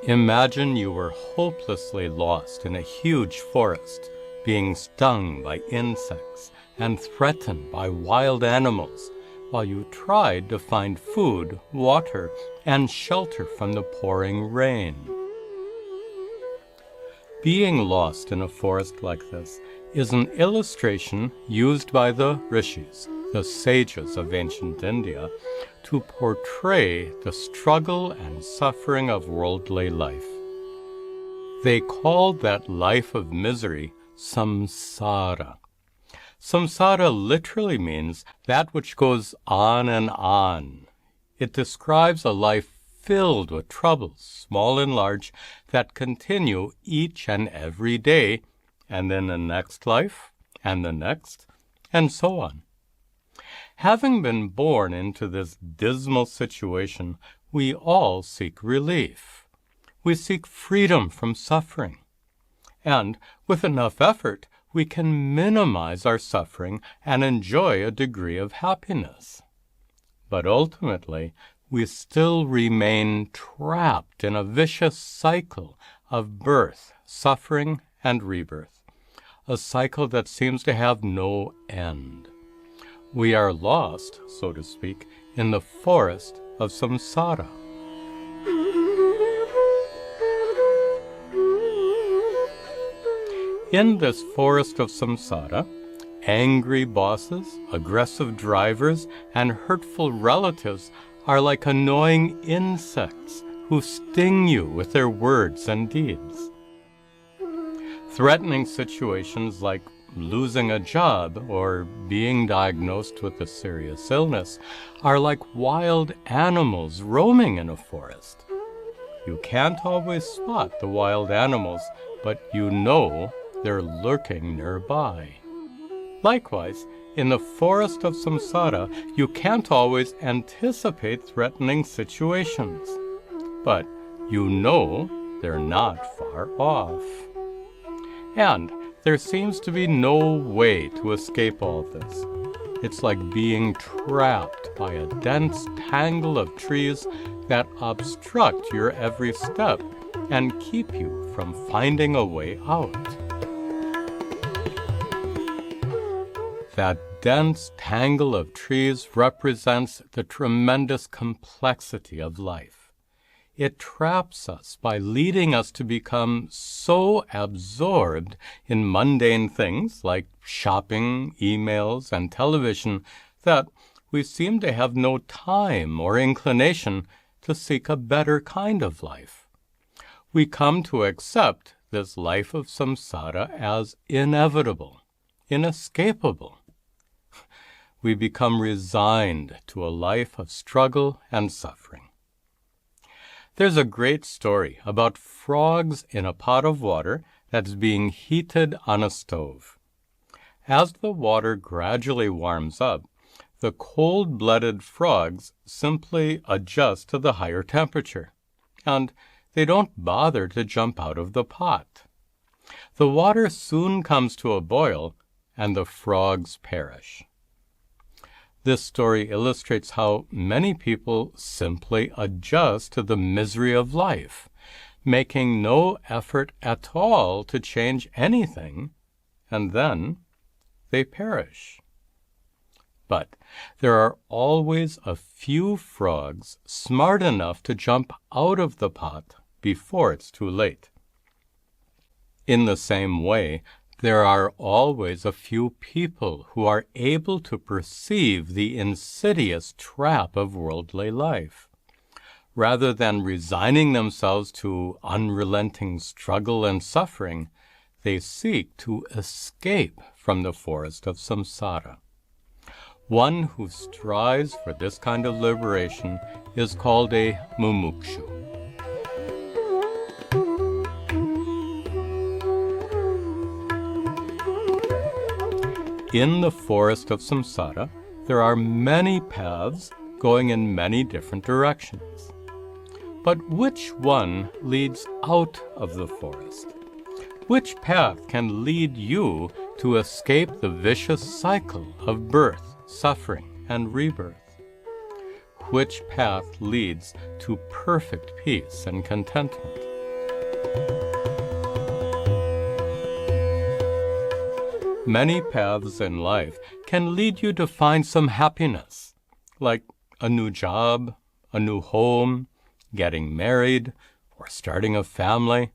Imagine you were hopelessly lost in a huge forest, being stung by insects and threatened by wild animals, while you tried to find food, water, and shelter from the pouring rain. Being lost in a forest like this is an illustration used by the rishis, the sages of ancient India, to portray the struggle and suffering of worldly life. They called that life of misery Samsara. Samsara literally means that which goes on and on. It describes a life filled with troubles, small and large, that continue each and every day, and then the next life, and the next, and so on. Having been born into this dismal situation, we all seek relief. We seek freedom from suffering. And with enough effort, we can minimize our suffering and enjoy a degree of happiness. But ultimately, we still remain trapped in a vicious cycle of birth, suffering, and rebirth, a cycle that seems to have no end. We are lost, so to speak, in the forest of samsara. In this forest of samsara, angry bosses, aggressive drivers, and hurtful relatives are like annoying insects who sting you with their words and deeds. Threatening situations like losing a job or being diagnosed with a serious illness are like wild animals roaming in a forest. You can't always spot the wild animals, but you know they're lurking nearby. Likewise, in the forest of samsara, you can't always anticipate threatening situations, but you know they're not far off. And there seems to be no way to escape all this. It's like being trapped by a dense tangle of trees that obstruct your every step and keep you from finding a way out. That dense tangle of trees represents the tremendous complexity of life. It traps us by leading us to become so absorbed in mundane things like shopping, emails, and television that we seem to have no time or inclination to seek a better kind of life. We come to accept this life of samsara as inevitable, inescapable. We become resigned to a life of struggle and suffering. There's a great story about frogs in a pot of water that's being heated on a stove. As the water gradually warms up, the cold-blooded frogs simply adjust to the higher temperature, and they don't bother to jump out of the pot. The water soon comes to a boil, and the frogs perish. This story illustrates how many people simply adjust to the misery of life, making no effort at all to change anything, and then they perish. But there are always a few frogs smart enough to jump out of the pot before it's too late. In the same way, there are always a few people who are able to perceive the insidious trap of worldly life. Rather than resigning themselves to unrelenting struggle and suffering, they seek to escape from the forest of samsara. One who strives for this kind of liberation is called a mumukshu. In the forest of samsara, there are many paths going in many different directions. But which one leads out of the forest? Which path can lead you to escape the vicious cycle of birth, suffering, and rebirth? Which path leads to perfect peace and contentment? Many paths in life can lead you to find some happiness, like a new job, a new home, getting married, or starting a family.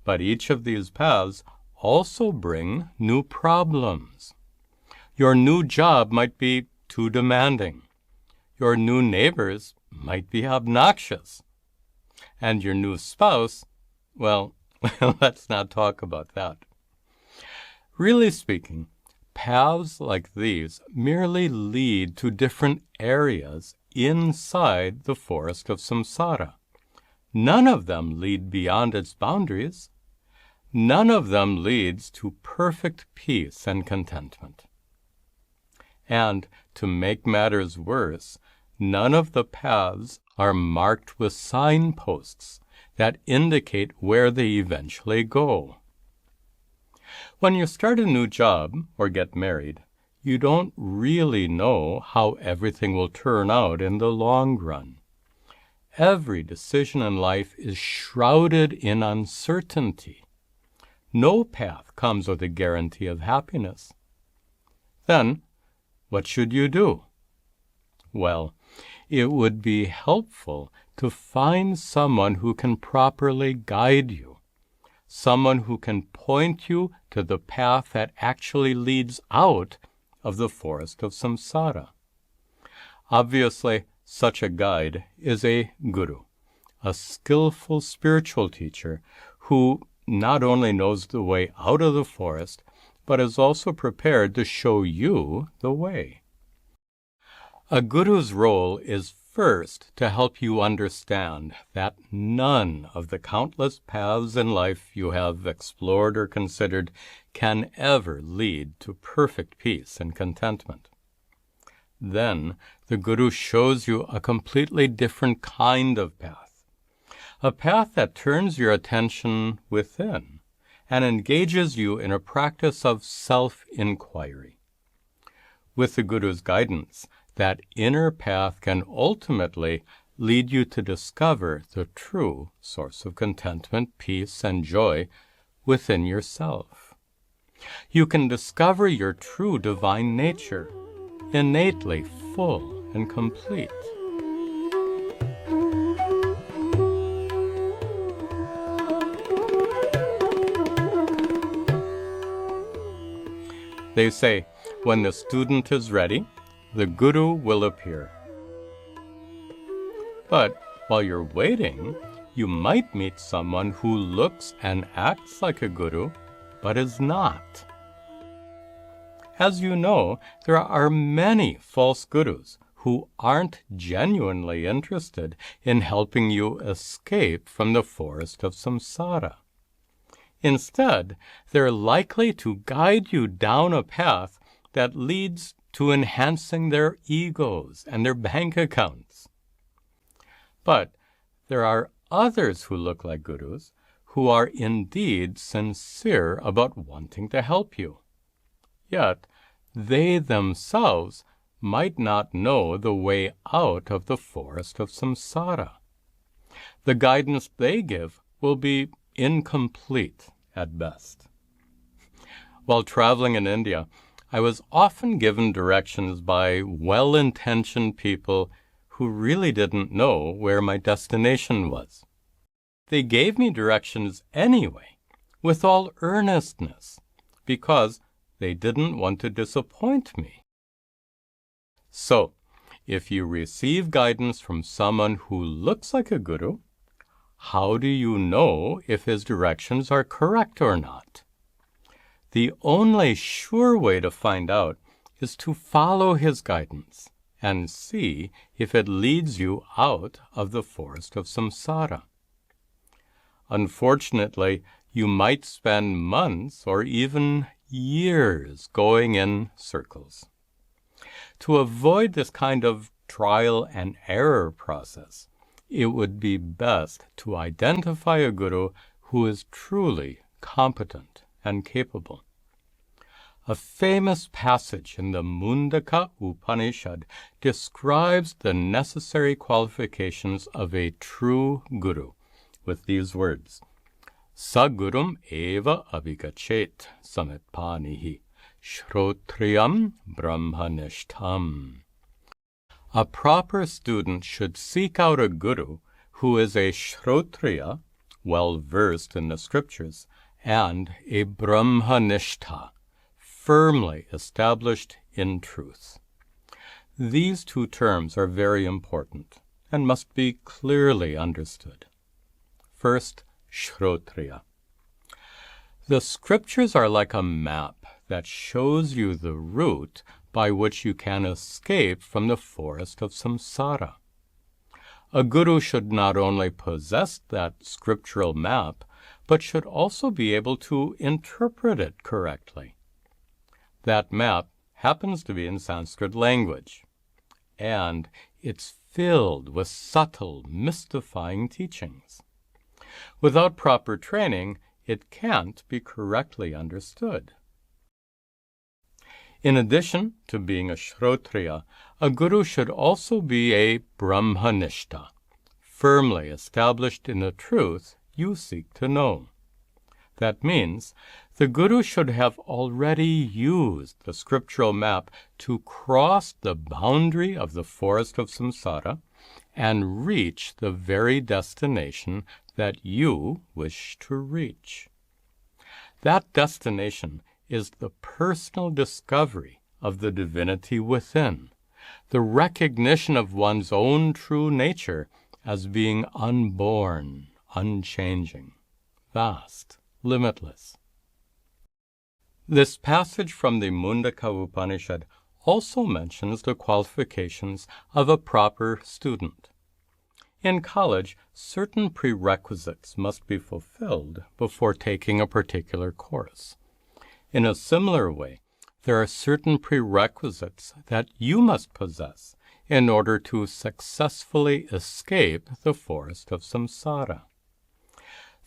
But each of these paths also bring new problems. Your new job might be too demanding. Your new neighbors might be obnoxious. And your new spouse, well, let's not talk about that. Really speaking, paths like these merely lead to different areas inside the forest of samsara. None of them lead beyond its boundaries. None of them leads to perfect peace and contentment. And to make matters worse, none of the paths are marked with signposts that indicate where they eventually go. When you start a new job or get married, you don't really know how everything will turn out in the long run. Every decision in life is shrouded in uncertainty. No path comes with a guarantee of happiness. Then, what should you do? Well, it would be helpful to find someone who can properly guide you, someone who can point you to the path that actually leads out of the forest of samsara. Obviously, such a guide is a guru, a skillful spiritual teacher who not only knows the way out of the forest, but is also prepared to show you the way. A guru's role is first to help you understand that none of the countless paths in life you have explored or considered can ever lead to perfect peace and contentment. Then the guru shows you a completely different kind of path, a path that turns your attention within and engages you in a practice of self-inquiry. With the guru's guidance, that inner path can ultimately lead you to discover the true source of contentment, peace, and joy within yourself. You can discover your true divine nature, innately full and complete. They say, when the student is ready, the guru will appear. But while you're waiting, you might meet someone who looks and acts like a guru, but is not. As you know, there are many false gurus who aren't genuinely interested in helping you escape from the forest of samsara. Instead, they're likely to guide you down a path that leads to enhancing their egos and their bank accounts. But there are others who look like gurus who are indeed sincere about wanting to help you. Yet, they themselves might not know the way out of the forest of samsara. The guidance they give will be incomplete at best. While traveling in India, I was often given directions by well-intentioned people who really didn't know where my destination was. They gave me directions anyway, with all earnestness, because they didn't want to disappoint me. So, if you receive guidance from someone who looks like a guru, how do you know if his directions are correct or not? The only sure way to find out is to follow his guidance and see if it leads you out of the forest of samsara. Unfortunately, you might spend months or even years going in circles. To avoid this kind of trial and error process, it would be best to identify a guru who is truly competent and capable. A famous passage in the Mundaka Upanishad describes the necessary qualifications of a true guru, with these words, Sagurum eva abhigachet samitpanihi shrotriyam brahmanishtam. A proper student should seek out a guru who is a shrotriya, well-versed in the scriptures, and a brahmanishta, firmly established in truth. These two terms are very important and must be clearly understood. First, shrotriya. The scriptures are like a map that shows you the route by which you can escape from the forest of samsara. A guru should not only possess that scriptural map, but should also be able to interpret it correctly. That map happens to be in Sanskrit language, and it's filled with subtle, mystifying teachings. Without proper training, it can't be correctly understood. In addition to being a shrotriya, a guru should also be a brahmanishta, firmly established in the truth you seek to know. That means the guru should have already used the scriptural map to cross the boundary of the forest of samsara and reach the very destination that you wish to reach. That destination is the personal discovery of the divinity within, the recognition of one's own true nature as being unborn, unchanging, vast, limitless. This passage from the Mundaka Upanishad also mentions the qualifications of a proper student. In college, certain prerequisites must be fulfilled before taking a particular course. In a similar way, there are certain prerequisites that you must possess in order to successfully escape the forest of samsara.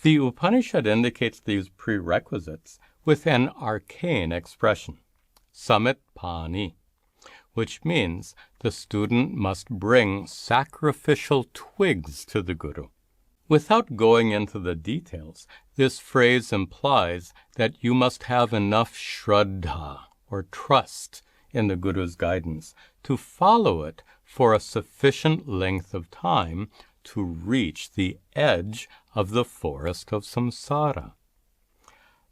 The Upanishad indicates these prerequisites with an arcane expression, samitpani, which means the student must bring sacrificial twigs to the guru. Without going into the details, this phrase implies that you must have enough shraddha, or trust, in the guru's guidance to follow it for a sufficient length of time to reach the edge of the forest of samsara.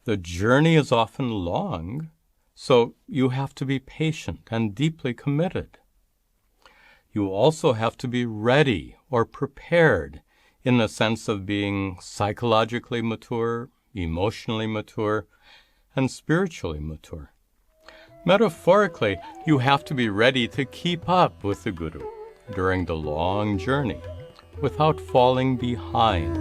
The journey is often long, so you have to be patient and deeply committed. You also have to be ready or prepared in the sense of being psychologically mature, emotionally mature, and spiritually mature. Metaphorically, you have to be ready to keep up with the guru during the long journey without falling behind.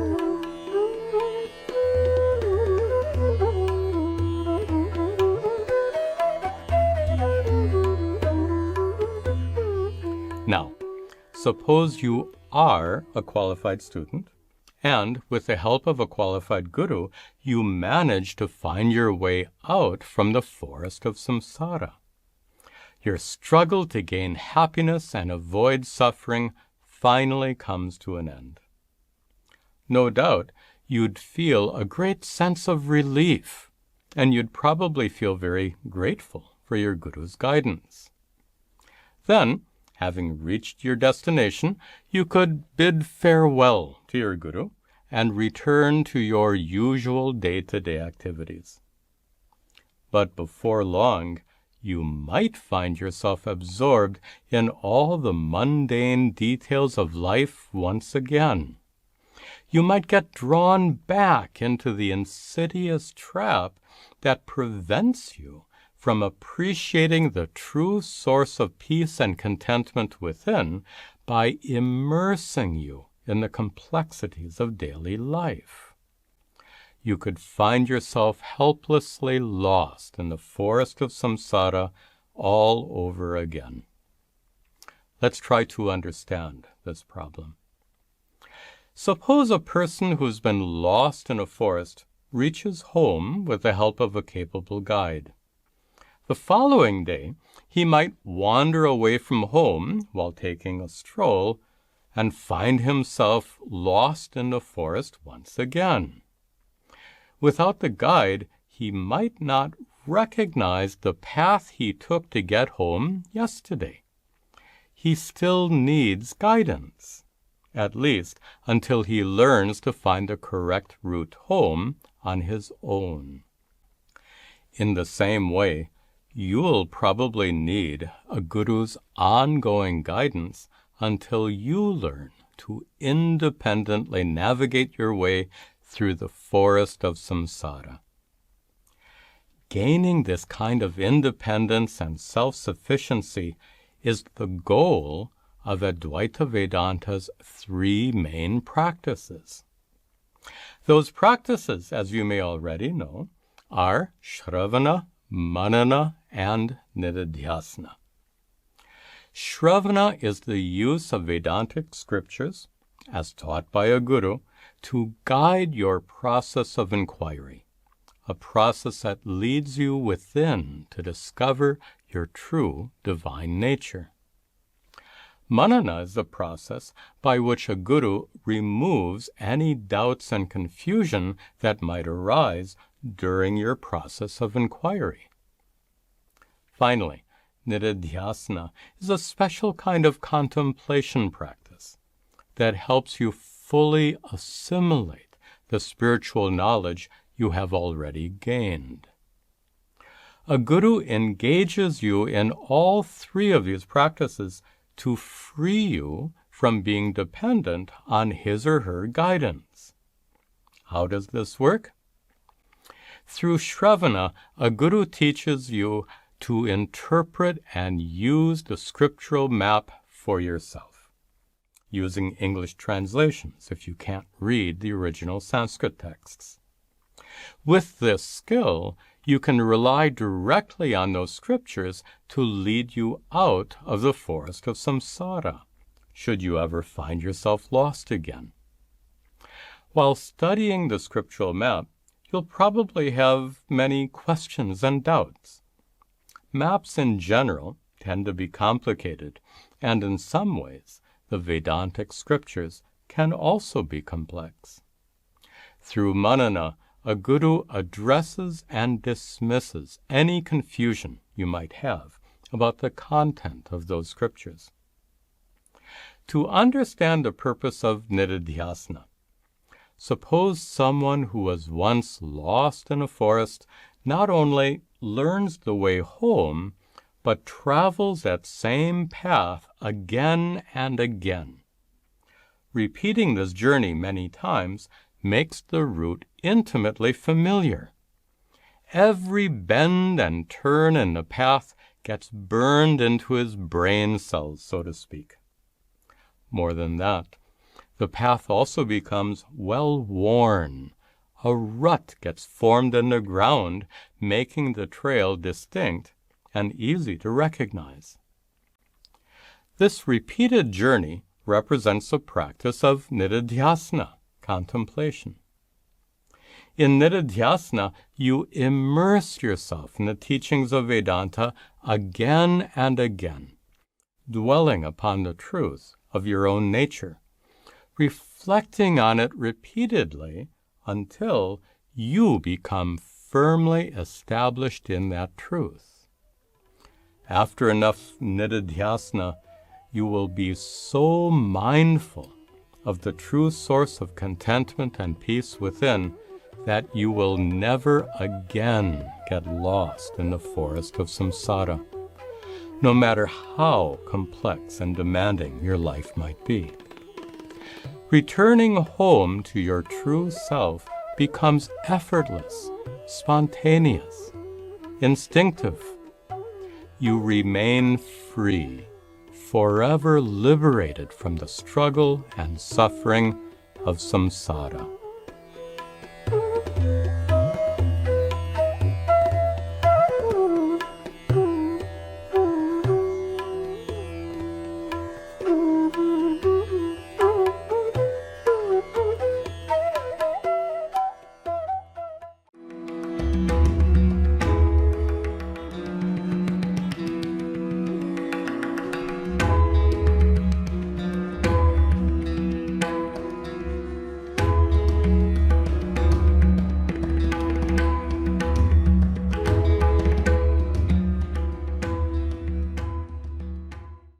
Now, suppose you are a qualified student, and with the help of a qualified guru, you manage to find your way out from the forest of samsara. Your struggle to gain happiness and avoid suffering finally comes to an end. No doubt, you'd feel a great sense of relief, and you'd probably feel very grateful for your guru's guidance. Then, having reached your destination, you could bid farewell to your guru and return to your usual day-to-day activities. But before long, you might find yourself absorbed in all the mundane details of life once again. You might get drawn back into the insidious trap that prevents you from appreciating the true source of peace and contentment within by immersing you in the complexities of daily life. You could find yourself helplessly lost in the forest of samsara all over again. Let's try to understand this problem. Suppose a person who's been lost in a forest reaches home with the help of a capable guide. The following day, he might wander away from home while taking a stroll and find himself lost in the forest once again. Without the guide, he might not recognize the path he took to get home yesterday. He still needs guidance, at least until he learns to find the correct route home on his own. In the same way, you'll probably need a guru's ongoing guidance until you learn to independently navigate your way through the forest of samsara. Gaining this kind of independence and self-sufficiency is the goal of Advaita Vedanta's 3 main practices. Those practices, as you may already know, are Shravana, Manana, and Nididhyasana. Shravana is the use of Vedantic scriptures, as taught by a guru, to guide your process of inquiry, a process that leads you within to discover your true divine nature. Manana is the process by which a guru removes any doubts and confusion that might arise during your process of inquiry. Finally, Nididhyasana is a special kind of contemplation practice that helps you fully assimilate the spiritual knowledge you have already gained. A guru engages you in all 3 of these practices to free you from being dependent on his or her guidance. How does this work? Through Shravana, a guru teaches you to interpret and use the scriptural map for yourself, using English translations if you can't read the original Sanskrit texts. With this skill, you can rely directly on those scriptures to lead you out of the forest of samsara, should you ever find yourself lost again. While studying the scriptural map, you'll probably have many questions and doubts. Maps in general tend to be complicated, and in some ways, the Vedantic scriptures can also be complex. Through manana, a guru addresses and dismisses any confusion you might have about the content of those scriptures. To understand the purpose of Nididhyasana, suppose someone who was once lost in a forest not only learns the way home, but travels that same path again and again. Repeating this journey many times makes the route intimately familiar. Every bend and turn in the path gets burned into his brain cells, so to speak. More than that, the path also becomes well-worn. A rut gets formed in the ground, making the trail distinct and easy to recognize. This repeated journey represents the practice of Nididhyasana, contemplation. In Nididhyasana, you immerse yourself in the teachings of Vedanta again and again, dwelling upon the truth of your own nature, reflecting on it repeatedly until you become firmly established in that truth. After enough Nididhyasana, you will be so mindful of the true source of contentment and peace within that you will never again get lost in the forest of samsara, no matter how complex and demanding your life might be. Returning home to your true self becomes effortless, spontaneous, instinctive. You remain free, forever liberated from the struggle and suffering of samsara.